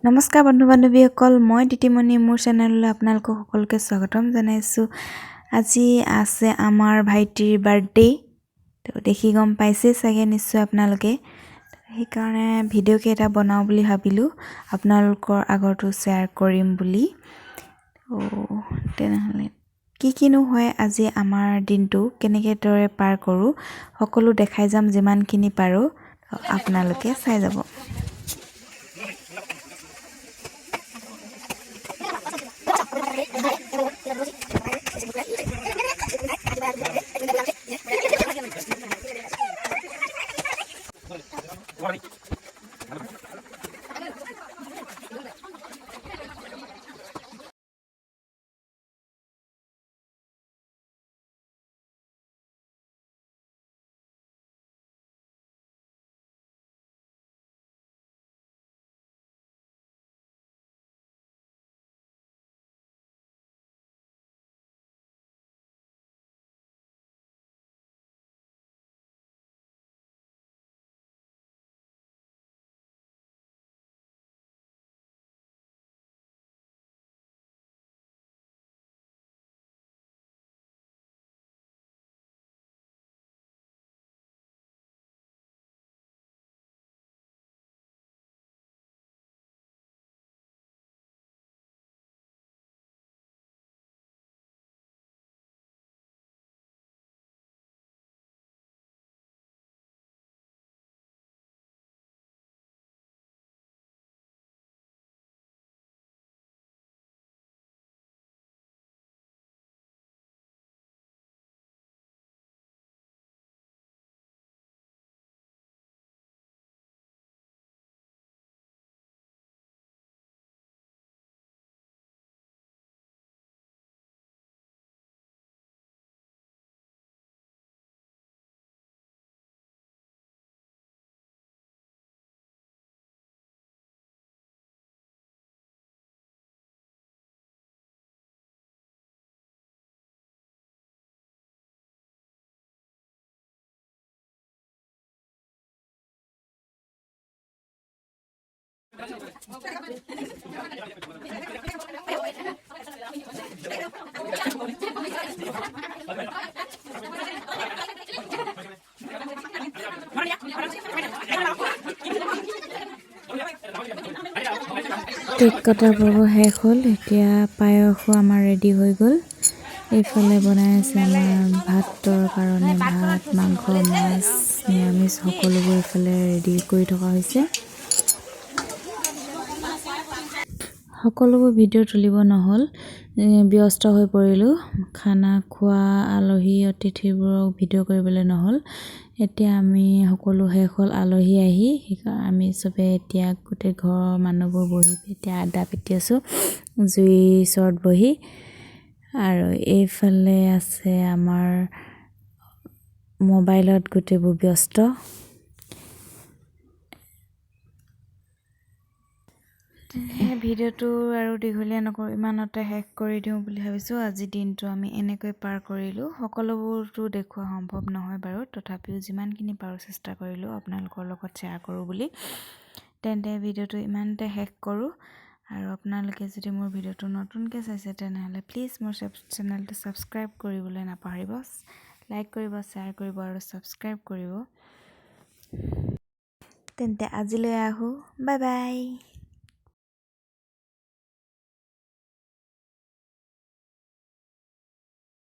নমস্কাৰ বন্ধু বান্ধৱীসকল মই দিতিমণি মোৰ চেনেললৈ আপোনালোকক সকলোকে স্বাগতম জনাইছোঁ। আজি আছে আমাৰ ভাইটিৰ বাৰ্থডে। তো দেখি গম পাইছে চাগে নিশ্চয় আপোনালোকে। সেইকাৰণে ভিডিঅ' কেইটা বনাওঁ বুলি ভাবিলোঁ, আপোনালোকৰ আগতো শ্বেয়াৰ কৰিম বুলি। তেনেহ'লে কিনো হয় আজি আমাৰ দিনটো কেনেকৈ দৰে পাৰ কৰোঁ সকলো দেখাই যাম যিমানখিনি পাৰোঁ। আপোনালোকে চাই যাব। কেক কটা পৰ্ব শেষ হ'ল। এতিয়া পায়সো আমাৰ ৰেডি হৈ গ'ল। এইফালে বনাই আছে আমাৰ ভাতৰ কাৰণে ভাত, মাংস, মাছ, নিৰামিষ সকলোবোৰ এইফালে ৰেডি কৰি থকা হৈছে। সকলোবোৰ ভিডিঅ' তুলিব নহ'ল, ব্যস্ত হৈ পৰিলোঁ। খানা খোৱা আলহী অতিথিবোৰক ভিডিঅ' কৰিবলৈ নহ'ল। এতিয়া আমি সকলো শেষ হ'ল আলহী আহি, সেইকাৰণে আমি চবে এতিয়া গোটেই ঘৰৰ মানুহবোৰ বহি এতিয়া আড্ডা পাতি আছোঁ জুইৰ ওচৰত বহি। আৰু এইফালে আছে আমাৰ মোবাইলত গোটেইবোৰ ব্যস্ত। সেই ভিডিঅ'টো আৰু দীঘলীয়া নকৰোঁ, ইমানতে শেষ কৰি দিওঁ বুলি ভাবিছোঁ। আজি দিনটো আমি এনেকৈ পাৰ কৰিলোঁ। সকলোবোৰতো দেখুওৱা সম্ভৱ নহয় বাৰু, তথাপিও যিমানখিনি পাৰোঁ চেষ্টা কৰিলোঁ আপোনালোকৰ লগত শ্বেয়াৰ কৰোঁ বুলি। তেন্তে ভিডিঅ'টো ইমানতে শেষ কৰোঁ। আৰু আপোনালোকে যদি মোৰ ভিডিঅ'টো নতুনকৈ চাইছে তেনেহ'লে প্লিজ মোৰ চেনেলটো ছাবস্ক্ৰাইব কৰিবলৈ নাপাহৰিব। লাইক কৰিব, শ্বেয়াৰ কৰিব আৰু ছাবস্ক্ৰাইব কৰিব। তেন্তে আজিলৈ আহোঁ, বাই বাই।